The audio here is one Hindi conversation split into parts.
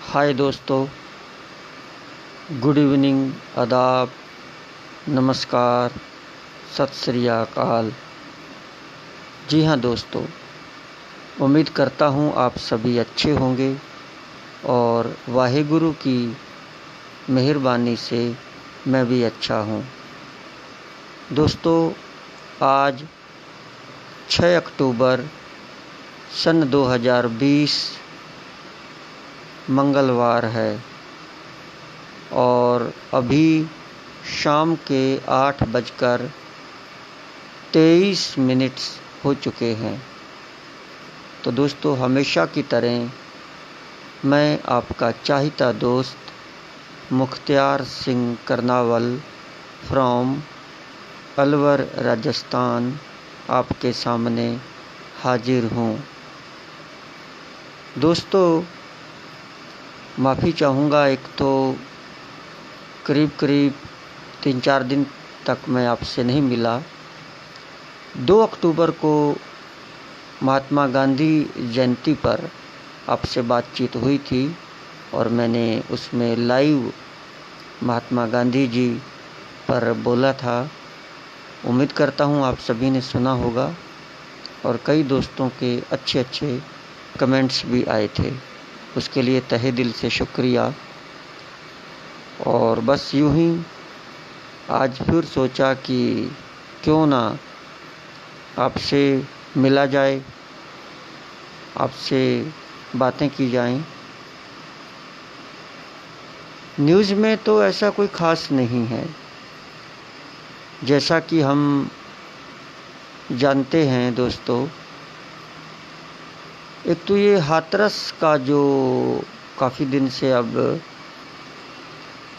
हाय दोस्तों, गुड इवनिंग, आदाब, नमस्कार, सत श्री अकाल। जी हाँ दोस्तों, उम्मीद करता हूँ आप सभी अच्छे होंगे और वाहेगुरु की मेहरबानी से मैं भी अच्छा हूँ। दोस्तों, आज 6 अक्टूबर सन 2020 मंगलवार है और अभी शाम के 8:23 हो चुके हैं। तो दोस्तों, हमेशा की तरह मैं आपका चाहता दोस्त मुख्तियार सिंह करनावल फ्रॉम अलवर राजस्थान आपके सामने हाजिर हूँ। दोस्तों, माफ़ी चाहूँगा, एक तो करीब 3-4 दिन तक मैं आपसे नहीं मिला। 2 अक्टूबर को महात्मा गांधी जयंती पर आपसे बातचीत हुई थी और मैंने उसमें लाइव महात्मा गांधी जी पर बोला था। उम्मीद करता हूँ आप सभी ने सुना होगा और कई दोस्तों के अच्छे कमेंट्स भी आए थे। उसके लिए तहे दिल से शुक्रिया। और बस यूं ही आज फिर सोचा कि क्यों ना आपसे मिला जाए, आपसे बातें की जाएं। न्यूज़ में तो ऐसा कोई ख़ास नहीं है, जैसा कि हम जानते हैं दोस्तों। एक तो ये हाथरस का जो काफ़ी दिन से, अब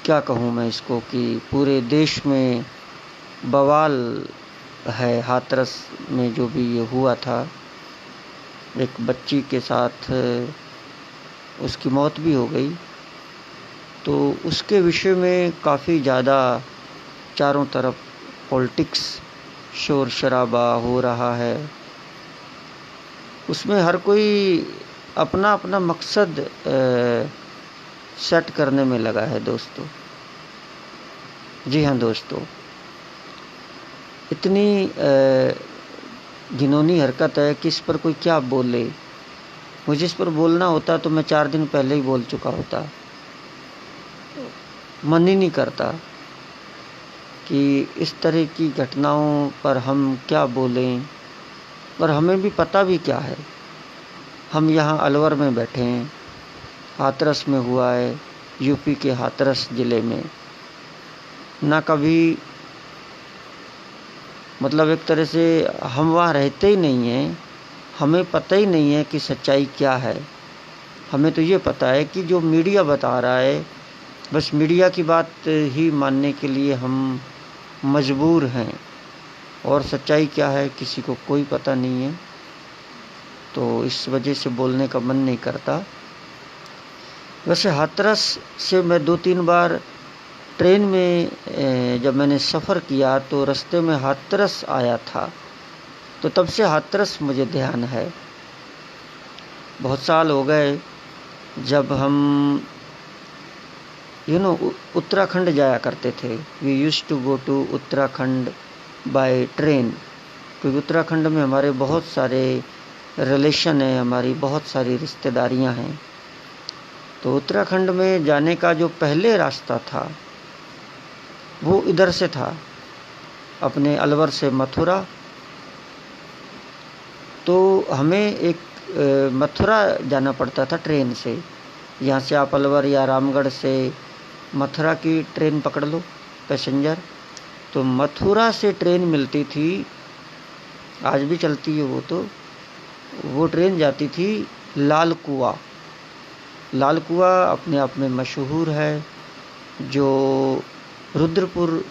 क्या कहूँ मैं इसको, कि पूरे देश में बवाल है। हाथरस में जो भी ये हुआ था, एक बच्ची के साथ उसकी मौत भी हो गई, तो उसके विषय में काफ़ी ज़्यादा चारों तरफ पॉलिटिक्स, शोर शराबा हो रहा है। उसमें हर कोई अपना अपना मकसद सेट करने में लगा है दोस्तों। जी हाँ दोस्तों, इतनी घिनौनी हरकत है कि इस पर कोई क्या बोले। मुझे इस पर बोलना होता तो मैं 4 दिन पहले ही बोल चुका होता। मन ही नहीं करता कि इस तरह की घटनाओं पर हम क्या बोलें, पर हमें भी पता भी क्या है। हम यहाँ अलवर में बैठे हैं, हाथरस में हुआ है, यूपी के हाथरस ज़िले में। ना कभी, मतलब एक तरह से हम वहाँ रहते ही नहीं हैं, हमें पता ही नहीं है कि सच्चाई क्या है। हमें तो ये पता है कि जो मीडिया बता रहा है, बस मीडिया की बात ही मानने के लिए हम मजबूर हैं, और सच्चाई क्या है किसी को कोई पता नहीं है। तो इस वजह से बोलने का मन नहीं करता। वैसे हाथरस से मैं 2-3 बार ट्रेन में जब मैंने सफ़र किया तो रास्ते में हाथरस आया था, तो तब से हाथरस मुझे ध्यान है। बहुत साल हो गए जब हम उत्तराखंड जाया करते थे। We used to go to Uttarakhand by train, क्योंकि उत्तराखंड में हमारे बहुत सारे रिलेशन हैं, हमारी बहुत सारी रिश्तेदारियां हैं। तो उत्तराखंड में जाने का जो पहले रास्ता था वो इधर से था, अपने अलवर से मथुरा। तो हमें एक मथुरा जाना पड़ता था ट्रेन से। यहाँ से आप अलवर या रामगढ़ से मथुरा की ट्रेन पकड़ लो पैसेंजर, तो मथुरा से ट्रेन मिलती थी, आज भी चलती है वो। तो वो ट्रेन जाती थी लाल कुआं। लाल कुआं अपने आप में मशहूर है, जो रुद्रपुर,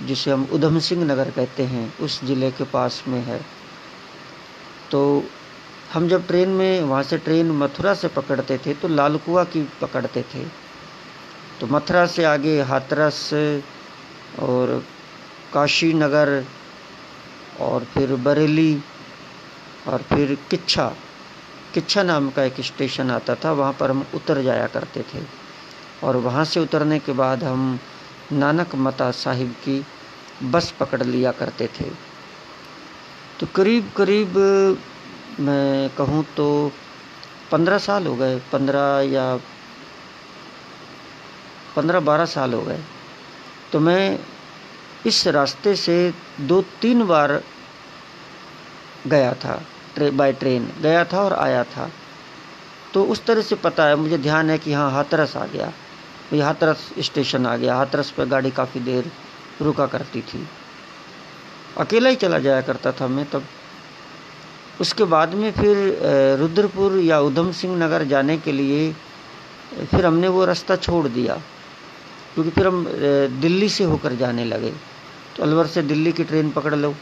जिसे हम उधम सिंह नगर कहते हैं, उस ज़िले के पास में है। तो हम जब ट्रेन में वहाँ से ट्रेन मथुरा से पकड़ते थे तो लाल कुआं की पकड़ते थे। तो मथुरा से आगे हाथरस और काशी नगर और फिर बरेली और फिर किच्छा, किच्छा नाम का एक स्टेशन आता था, वहाँ पर हम उतर जाया करते थे और वहाँ से उतरने के बाद हम नानक मता साहिब की बस पकड़ लिया करते थे। तो करीब करीब मैं कहूँ तो 15 साल हो गए, 15-12 साल हो गए। तो मैं इस रास्ते से 2-3 बार गया था, बाय ट्रेन गया था और आया था। तो उस तरह से पता है, मुझे ध्यान है कि हाँ हाथरस आ गया, ये हाथरस स्टेशन आ गया। हाथरस पर गाड़ी काफ़ी देर रुका करती थी, अकेला ही चला जाया करता था मैं तब। उसके बाद में फिर रुद्रपुर या उधम सिंह नगर जाने के लिए फिर हमने वो रास्ता छोड़ दिया, क्योंकि फिर हम दिल्ली से होकर जाने लगे। तो अलवर से दिल्ली की ट्रेन पकड़ लो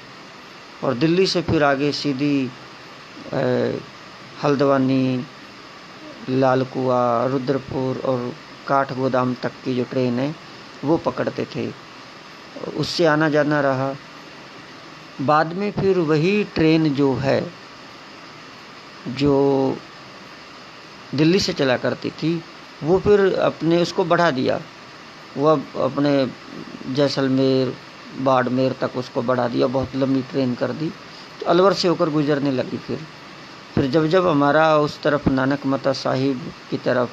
और दिल्ली से फिर आगे सीधी हल्द्वानी, लाल कुआं, रुद्रपुर और काठगोदाम तक की जो ट्रेन है वो पकड़ते थे, उससे आना जाना रहा। बाद में फिर वही ट्रेन जो है, जो दिल्ली से चला करती थी, वो फिर अपने उसको बढ़ा दिया, वो अब अपने जैसलमेर, बाड़मेर तक उसको बढ़ा दिया, बहुत लंबी ट्रेन कर दी। तो अलवर से होकर गुजरने लगी। फिर जब हमारा उस तरफ नानक मता साहिब की तरफ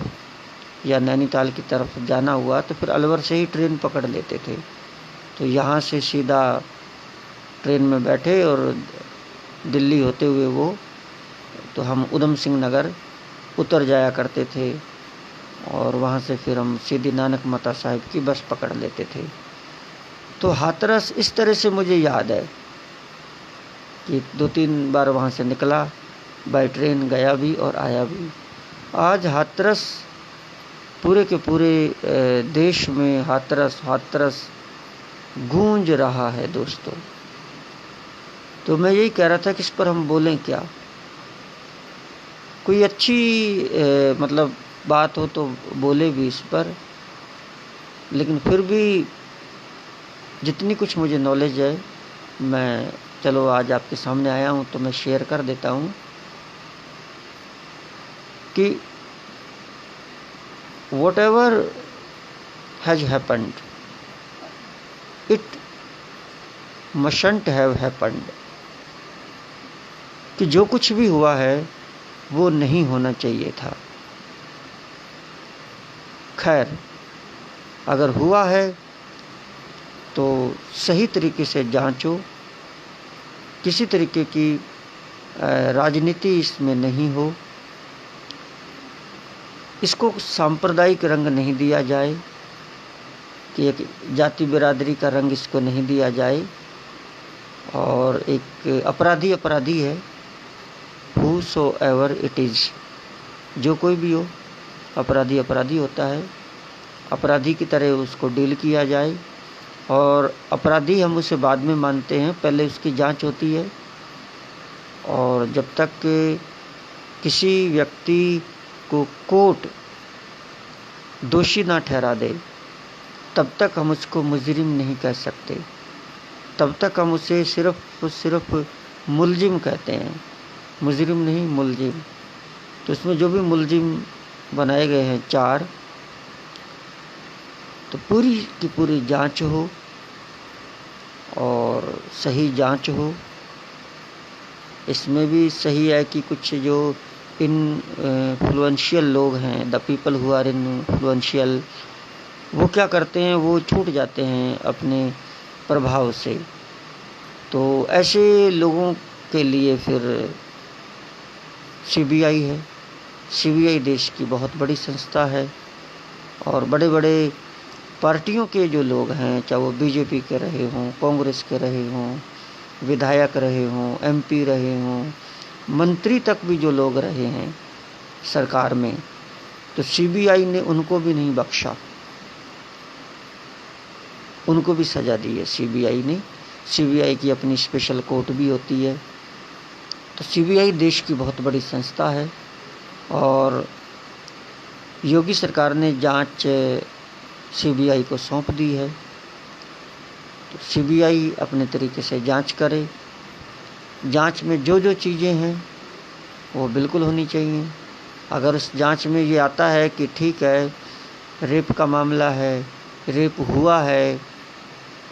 या नैनीताल की तरफ जाना हुआ, तो फिर अलवर से ही ट्रेन पकड़ लेते थे। तो यहाँ से सीधा ट्रेन में बैठे और दिल्ली होते हुए वो, तो हम उधम सिंह नगर उतर जाया करते थे और वहाँ से फिर हम सीधी नानक मता साहिब की बस पकड़ लेते थे। तो हाथरस इस तरह से मुझे याद है कि 2-3 बार वहाँ से निकला, बाय ट्रेन गया भी और आया भी। आज हाथरस पूरे के पूरे देश में हाथरस गूंज रहा है दोस्तों। तो मैं यही कह रहा था कि इस पर हम बोलें क्या, कोई अच्छी मतलब बात हो तो बोले भी इस पर, लेकिन फिर भी जितनी कुछ मुझे नॉलेज है, मैं चलो आज आपके सामने आया हूँ तो मैं शेयर कर देता हूँ कि whatever has happened, it mustn't have happened, कि जो कुछ भी हुआ है वो नहीं होना चाहिए था। खैर, अगर हुआ है तो सही तरीके से जांचो, किसी तरीके की राजनीति इसमें नहीं हो, इसको सांप्रदायिक रंग नहीं दिया जाए, कि एक जाति बिरादरी का रंग इसको नहीं दिया जाए। और एक अपराधी है, whosoever it is, जो कोई भी हो, अपराधी होता है, अपराधी की तरह उसको डील किया जाए। और अपराधी हम उसे बाद में मानते हैं, पहले उसकी जांच होती है। और जब तक किसी व्यक्ति को कोर्ट दोषी ना ठहरा दे, तब तक हम उसको मुजरिम नहीं कह सकते, तब तक हम उसे सिर्फ मुलजिम कहते हैं, मुजरिम नहीं, मुलजिम। तो इसमें जो भी मुलजिम बनाए गए हैं 4, तो पूरी की पूरी जांच हो और सही जांच हो। इसमें भी सही है कि कुछ जो इन्फ्लुएंशियल लोग हैं, the people who are influential, वो क्या करते हैं, वो छूट जाते हैं अपने प्रभाव से। तो ऐसे लोगों के लिए फिर सीबीआई है। सीबीआई देश की बहुत बड़ी संस्था है और बड़े बड़े पार्टियों के जो लोग हैं, चाहे वो बीजेपी के रहे हों, कांग्रेस के रहे हों, विधायक रहे हों, एमपी रहे हों, मंत्री तक भी जो लोग रहे हैं सरकार में, तो सीबीआई ने उनको भी नहीं बख्शा, उनको भी सजा दी है सीबीआई ने। सीबीआई की अपनी स्पेशल कोर्ट भी होती है। तो सीबीआई देश की बहुत बड़ी संस्था है और योगी सरकार ने जांच सीबीआई को सौंप दी है। तो सीबीआई अपने तरीके से जांच करे, जांच में जो जो चीज़ें हैं वो बिल्कुल होनी चाहिए। अगर उस जांच में ये आता है कि ठीक है रेप का मामला है, रेप हुआ है,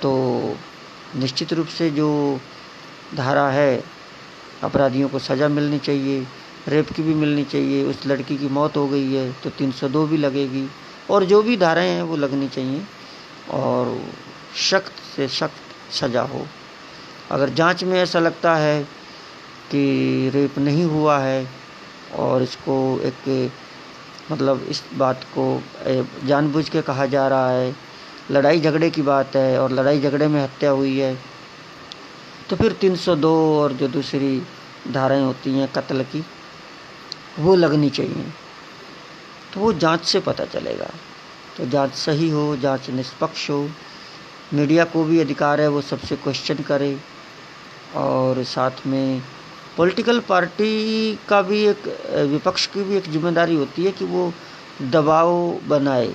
तो निश्चित रूप से जो धारा है अपराधियों को सज़ा मिलनी चाहिए, रेप की भी मिलनी चाहिए। उस लड़की की मौत हो गई है तो 302 भी लगेगी और जो भी धाराएं हैं वो लगनी चाहिए और सख्त से सख्त सज़ा हो। अगर जांच में ऐसा लगता है कि रेप नहीं हुआ है और इसको एक मतलब इस बात को जानबूझ के कहा जा रहा है, लड़ाई झगड़े की बात है और लड़ाई झगड़े में हत्या हुई है, तो फिर 302 और जो दूसरी धाराएं होती हैं कत्ल की वो लगनी चाहिए। तो वो जांच से पता चलेगा। तो जांच सही हो, जांच निष्पक्ष हो, मीडिया को भी अधिकार है वो सबसे क्वेश्चन करे और साथ में पॉलिटिकल पार्टी का भी एक, विपक्ष की भी एक जिम्मेदारी होती है कि वो दबाव बनाए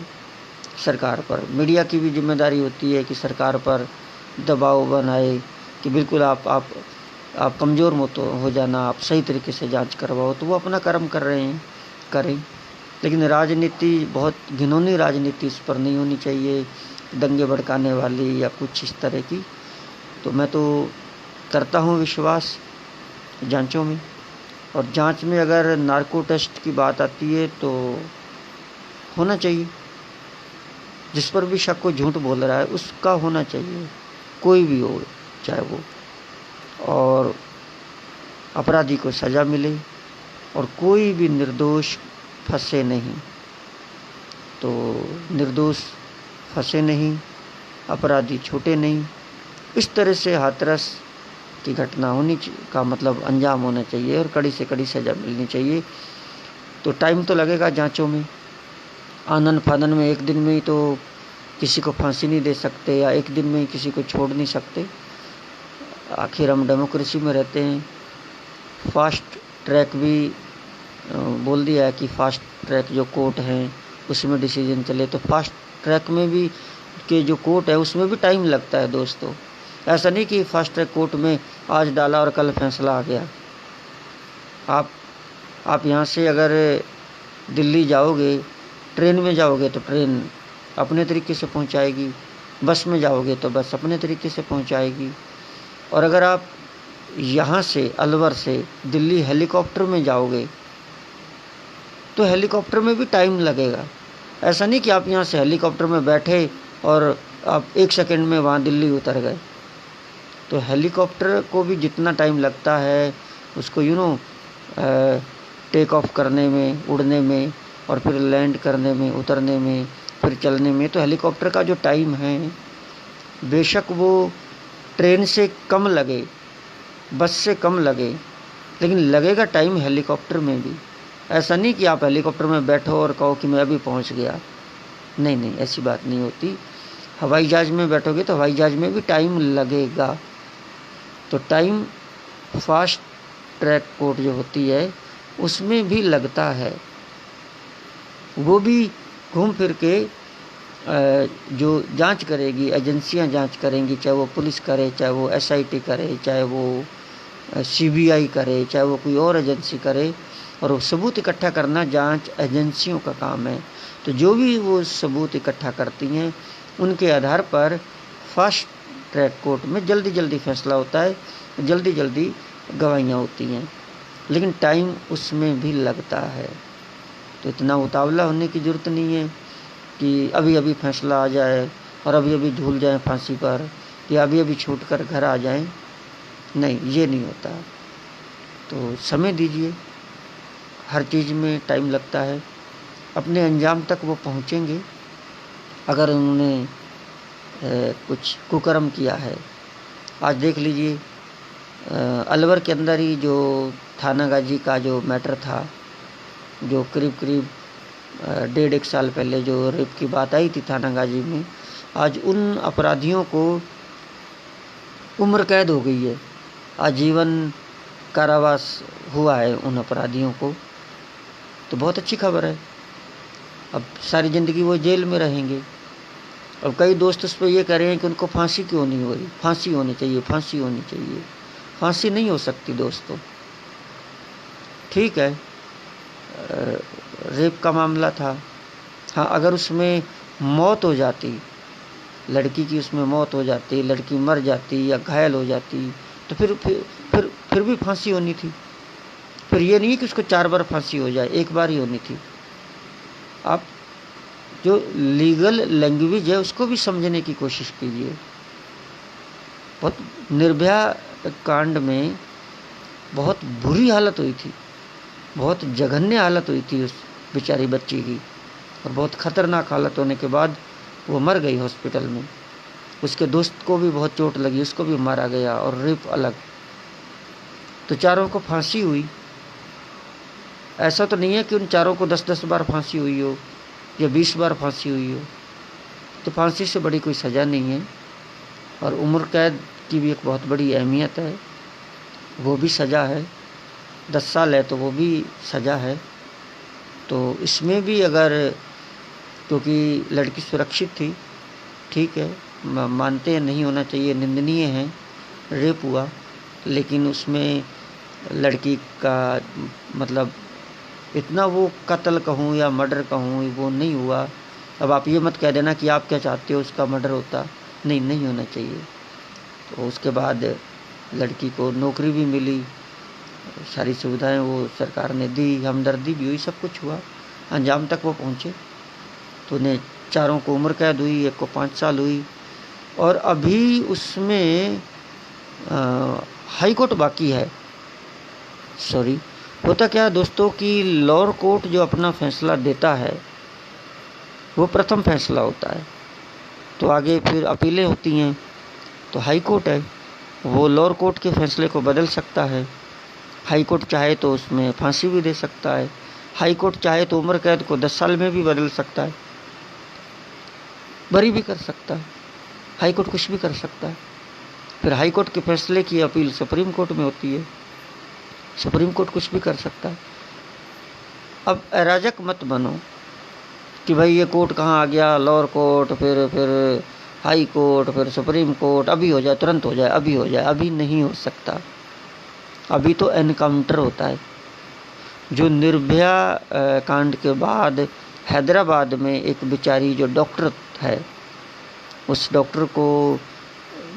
सरकार पर। मीडिया की भी जिम्मेदारी होती है कि सरकार पर दबाव बनाए कि बिल्कुल आप कमज़ोर मत हो जाना, आप सही तरीके से जांच करवाओ। तो वो अपना कर्म कर रहे हैं, करें, लेकिन राजनीति, बहुत घिनौनी राजनीति इस पर नहीं होनी चाहिए, दंगे भड़काने वाली या कुछ इस तरह की। तो मैं तो करता हूँ विश्वास जांचों में, और जांच में अगर नार्को टेस्ट की बात आती है तो होना चाहिए। जिस पर भी शक को झूठ बोल रहा है उसका होना चाहिए, कोई भी हो चाहे वो, और अपराधी को सज़ा मिले और कोई भी निर्दोष फंसे नहीं। तो निर्दोष फंसे नहीं, अपराधी छूटे नहीं, इस तरह से हाथरस की घटना होनी का मतलब अंजाम होना चाहिए और कड़ी से कड़ी सज़ा मिलनी चाहिए। तो टाइम तो लगेगा जांचों में, आनन फानन में एक दिन में ही तो किसी को फांसी नहीं दे सकते या एक दिन में ही किसी को छोड़ नहीं सकते। आखिर हम डेमोक्रेसी में रहते हैं। फास्ट ट्रैक भी बोल दिया है कि फास्ट ट्रैक जो कोर्ट हैं उसमें डिसीजन चले, तो फास्ट ट्रैक में भी के जो कोर्ट है उसमें भी टाइम लगता है दोस्तों। ऐसा नहीं कि फास्ट ट्रैक कोर्ट में आज डाला और कल फैसला आ गया। आप यहाँ से अगर दिल्ली जाओगे, ट्रेन में जाओगे तो ट्रेन अपने तरीके से पहुँचाएगी, बस में जाओगे तो बस अपने तरीके से पहुँचाएगी, और अगर आप यहाँ से अलवर से दिल्ली हेलीकॉप्टर में जाओगे तो हेलीकॉप्टर में भी टाइम लगेगा। ऐसा नहीं कि आप यहाँ से हेलीकॉप्टर में बैठे और आप 1 सेकंड में वहाँ दिल्ली उतर गए। तो हेलीकॉप्टर को भी जितना टाइम लगता है उसको टेक ऑफ करने में, उड़ने में, और फिर लैंड करने में, उतरने में, फिर चलने में, तो हेलीकॉप्टर का जो टाइम है बेशक वो ट्रेन से कम लगे, बस से कम लगे, लेकिन लगेगा टाइम हेलीकॉप्टर में भी। ऐसा नहीं कि आप हेलीकॉप्टर में बैठो और कहो कि मैं अभी पहुंच गया। नहीं, ऐसी बात नहीं होती। हवाई जहाज़ में बैठोगे तो हवाई जहाज़ में भी टाइम लगेगा। तो टाइम फास्ट ट्रैक कोर्ट जो होती है उसमें भी लगता है। वो भी घूम फिर के जो जांच करेगी, एजेंसियां जांच करेंगी, चाहे वो पुलिस करे, चाहे वो SIT करे, चाहे वो CBI करे, चाहे वो कोई और एजेंसी करे, और वो सबूत इकट्ठा करना जांच एजेंसियों का काम है। तो जो भी वो सबूत इकट्ठा करती हैं उनके आधार पर फास्ट ट्रैक कोर्ट में जल्दी जल्दी फैसला होता है, जल्दी जल्दी गवाहियाँ होती हैं, लेकिन टाइम उसमें भी लगता है। तो इतना उतावला होने की ज़रूरत नहीं है कि अभी अभी फैसला आ जाए और अभी अभी झूल जाएं फांसी पर या अभी अभी छूट कर घर आ जाएं। नहीं, ये नहीं होता। तो समय दीजिए, हर चीज़ में टाइम लगता है। अपने अंजाम तक वो पहुँचेंगे अगर उन्होंने कुछ कुकर्म किया है। आज देख लीजिए अलवर के अंदर ही जो थाना गाजी का जो मैटर था, जो करीब 1.5 साल पहले जो रेप की बात आई थी थाना गाजी में, आज उन अपराधियों को उम्र कैद हो गई है, आजीवन कारावास हुआ है उन अपराधियों को। तो बहुत अच्छी खबर है। अब सारी ज़िंदगी वो जेल में रहेंगे। अब कई दोस्त उस पर ये कह रहे हैं कि उनको फांसी क्यों नहीं हो रही, फांसी होनी चाहिए, फांसी होनी चाहिए। फांसी नहीं हो सकती दोस्तों। ठीक है, रेप का मामला था। हाँ, अगर उसमें मौत हो जाती, लड़की की उसमें मौत हो जाती, लड़की मर जाती या घायल हो जाती, तो फिर भी फांसी होनी थी। फिर ये नहीं कि उसको 4 बार फांसी हो जाए, 1 बार ही होनी थी। आप जो लीगल लैंग्वेज है उसको भी समझने की कोशिश कीजिए। बहुत निर्भया कांड में बहुत बुरी हालत हुई थी, बहुत जघन्य हालत हुई थी उस बेचारी बच्ची की, और बहुत खतरनाक हालत होने के बाद वो मर गई हॉस्पिटल में। उसके दोस्त को भी बहुत चोट लगी, उसको भी मारा गया, और रेप अलग। तो चारों को फांसी हुई। ऐसा तो नहीं है कि उन चारों को 10-10 बार फांसी हुई हो या 20 बार फांसी हुई हो। तो फांसी से बड़ी कोई सज़ा नहीं है। और उम्र कैद की भी एक बहुत बड़ी अहमियत है, वो भी सज़ा है। 10 साल है तो वो भी सज़ा है। तो इसमें भी अगर, क्योंकि लड़की सुरक्षित थी, ठीक है, मानते हैं नहीं होना चाहिए, निंदनीय है, रेप हुआ, लेकिन उसमें लड़की का मतलब इतना वो कत्ल कहूँ या मर्डर कहूँ वो नहीं हुआ। अब आप ये मत कह देना कि आप क्या चाहते हो उसका मर्डर होता, नहीं होना चाहिए। तो उसके बाद लड़की को नौकरी भी मिली, सारी सुविधाएं वो सरकार ने दी, हमदर्दी भी हुई, सब कुछ हुआ, अंजाम तक वो पहुँचे। तो उन्हें चारों को उम्र कैद हुई, एक को 5 साल हुई। और अभी उसमें हाई कोर्ट बाकी है। सॉरी, होता क्या है दोस्तों कि लोअर कोर्ट जो अपना फैसला देता है वो प्रथम फैसला होता है, तो आगे फिर अपीलें होती हैं। तो हाई कोर्ट है, वो लोअर कोर्ट के फैसले को बदल सकता है। हाई कोर्ट चाहे तो उसमें फांसी भी दे सकता है, हाई कोर्ट चाहे तो उम्र कैद को 10 साल में भी बदल सकता है, बरी भी कर सकता है। हाई कोर्ट कुछ भी कर सकता है। फिर हाई कोर्ट के फैसले की अपील सुप्रीम कोर्ट में होती है, सुप्रीम कोर्ट कुछ भी कर सकता है। अब अराजक मत बनो कि भाई ये कोर्ट कहाँ आ गया, लोअर कोर्ट, फिर हाई कोर्ट, फिर सुप्रीम कोर्ट, अभी हो जाए, तुरंत हो जाए, अभी हो जाए। अभी नहीं हो सकता। अभी तो एनकाउंटर होता है। जो निर्भया कांड के बाद हैदराबाद में एक बेचारी जो डॉक्टर है, उस डॉक्टर को,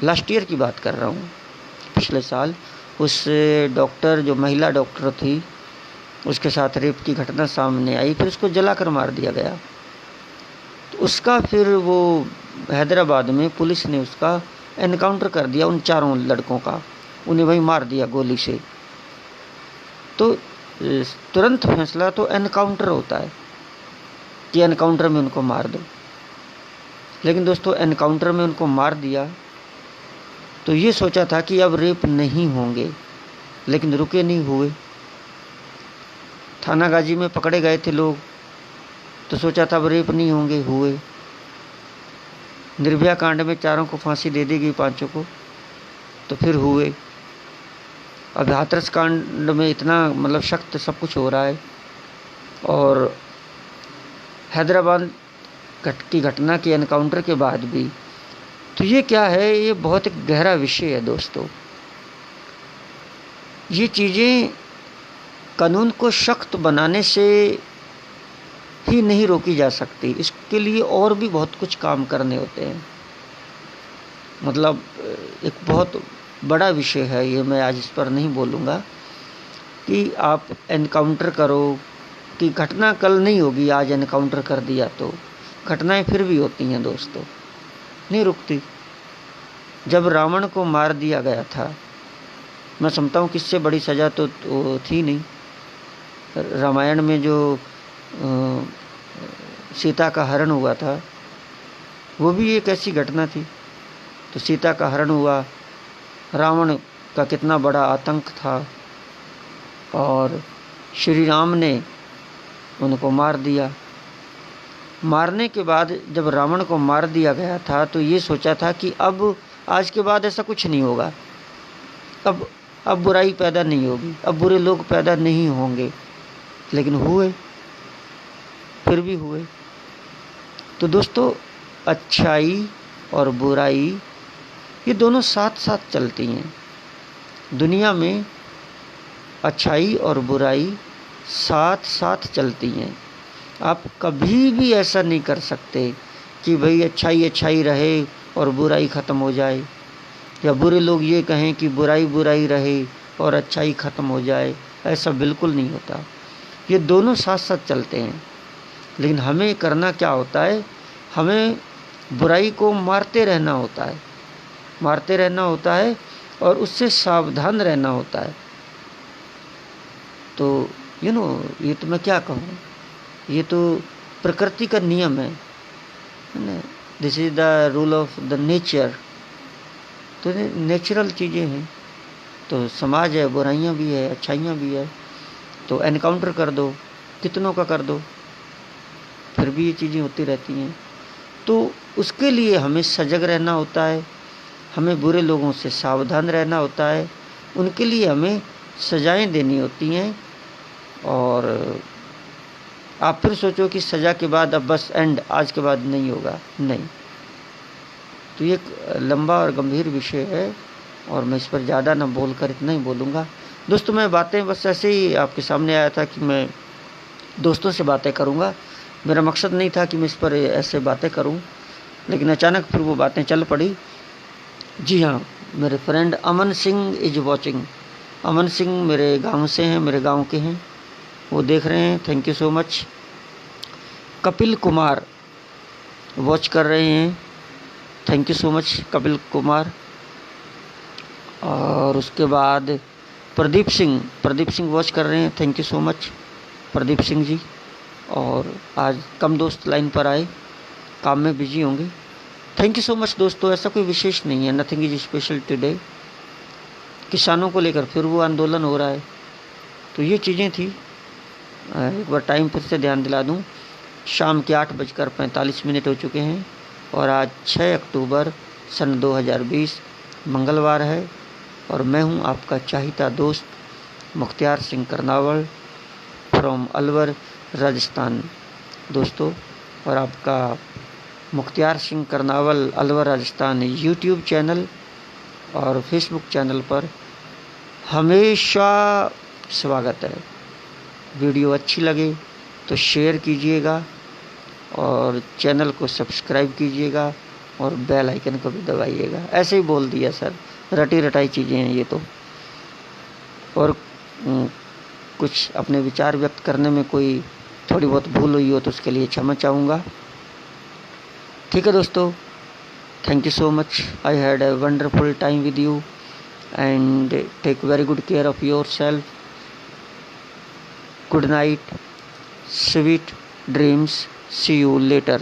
लास्ट ईयर की बात कर रहा हूँ, पिछले साल, उस डॉक्टर जो महिला डॉक्टर थी उसके साथ रेप की घटना सामने आई, फिर उसको जलाकर मार दिया गया। तो उसका फिर वो हैदराबाद में पुलिस ने उसका एनकाउंटर कर दिया, उन चारों लड़कों का, उन्हें वहीं मार दिया गोली से। तो तुरंत फैसला तो एनकाउंटर होता है कि एनकाउंटर में उनको मार दो। लेकिन दोस्तों एनकाउंटर में उनको मार दिया तो ये सोचा था कि अब रेप नहीं होंगे, लेकिन रुके नहीं हुए। थाना गाजी में पकड़े गए थे लोग, तो सोचा था अब रेप नहीं होंगे, हुए। निर्भया कांड में चारों को फांसी दे दी गई, 5 को, तो फिर हुए। अब हाथरस कांड में इतना मतलब सख्त सब कुछ हो रहा है, और हैदराबाद की घटना के एनकाउंटर के बाद भी। तो ये क्या है, ये बहुत एक गहरा विषय है दोस्तों। ये चीज़ें कानून को सख्त बनाने से ही नहीं रोकी जा सकती, इसके लिए और भी बहुत कुछ काम करने होते हैं। मतलब एक बहुत बड़ा विषय है ये, मैं आज इस पर नहीं बोलूँगा कि आप एनकाउंटर करो, कि घटना कल नहीं होगी, आज एनकाउंटर कर दिया तो घटनाएं फिर भी होती हैं दोस्तों, नहीं रुकती। जब रावण को मार दिया गया था, मैं समझता हूँ कि इससे बड़ी सज़ा तो थी नहीं। रामायण में जो सीता का हरण हुआ था वो भी एक ऐसी घटना थी। तो सीता का हरण हुआ, रावण का कितना बड़ा आतंक था, और श्री राम ने उनको मार दिया। मारने के बाद जब रावण को मार दिया गया था तो ये सोचा था कि अब आज के बाद ऐसा कुछ नहीं होगा, अब बुराई पैदा नहीं होगी, अब बुरे लोग पैदा नहीं होंगे। लेकिन हुए, फिर भी हुए। तो दोस्तों अच्छाई और बुराई ये दोनों साथ साथ चलती हैं। दुनिया में अच्छाई और बुराई साथ साथ चलती हैं। आप कभी भी ऐसा नहीं कर सकते कि भाई अच्छाई अच्छाई रहे और बुराई ख़त्म हो जाए, या बुरे लोग ये कहें कि बुराई बुराई रहे और अच्छाई ख़त्म हो जाए। ऐसा बिल्कुल नहीं होता, ये दोनों साथ साथ चलते हैं। लेकिन हमें करना क्या होता है, हमें बुराई को मारते रहना होता है, मारते रहना होता है और उससे सावधान रहना होता है। तो ये तो मैं क्या कहूँ, ये तो प्रकृति का नियम है ना। This is the rule of the nature. तो नेचुरल चीज़ें हैं। तो समाज है, बुराइयाँ भी है, अच्छाइयाँ भी है, तो एनकाउंटर कर दो, कितनों का कर दो, फिर भी ये चीज़ें होती रहती हैं। तो उसके लिए हमें सजग रहना होता है, हमें बुरे लोगों से सावधान रहना होता है, उनके लिए हमें सजाएं देनी होती हैं। और आप फिर सोचो कि सज़ा के बाद अब बस एंड, आज के बाद नहीं होगा, नहीं। तो ये एक लंबा और गंभीर विषय है और मैं इस पर ज़्यादा ना बोलकर इतना ही बोलूँगा। दोस्तों, मैं बातें बस ऐसे ही आपके सामने आया था कि मैं दोस्तों से बातें करूँगा। मेरा मकसद नहीं था कि मैं इस पर ऐसे बातें करूँ, लेकिन अचानक फिर वो बातें चल पड़ी। जी हाँ, मेरे friend Aman Singh is watching. Aman Singh मेरे गांव से हैं, मेरे गांव के हैं, वो देख रहे हैं, thank you so much. Kapil Kumar watch कर रहे हैं, thank you so much Kapil Kumar. और उसके बाद प्रदीप सिंह वॉच कर रहे हैं, thank you so much Pradeep Singh ji. और आज कम दोस्त लाइन पर आए, काम में बिजी होंगे, थैंक यू सो मच दोस्तों। ऐसा कोई विशेष नहीं है, नथिंग इज स्पेशल टुडे। किसानों को लेकर फिर वो आंदोलन हो रहा है, तो ये चीज़ें थी। एक बार टाइम फिर से ध्यान दिला दूं, शाम के 8:45 हो चुके हैं और आज 6 अक्टूबर सन 2020 मंगलवार है। और मैं हूं आपका चाहता दोस्त मुख्तियार सिंह करनावल फ्रॉम अलवर राजस्थान दोस्तों। और आपका मुख्तियार सिंह करनावल अलवर राजस्थान यूट्यूब चैनल और फेसबुक चैनल पर हमेशा स्वागत है। वीडियो अच्छी लगे तो शेयर कीजिएगा और चैनल को सब्सक्राइब कीजिएगा और बेल आइकन को भी दबाइएगा। ऐसे ही बोल दिया सर, रटी रटाई चीज़ें हैं ये तो। और कुछ अपने विचार व्यक्त करने में कोई थोड़ी बहुत भूल हुई हो तो उसके लिए क्षमा चाहूँगा। ठीक है दोस्तों, thank you so much. I had a wonderful time with you and take very good care of yourself. Good night, sweet dreams, see you later.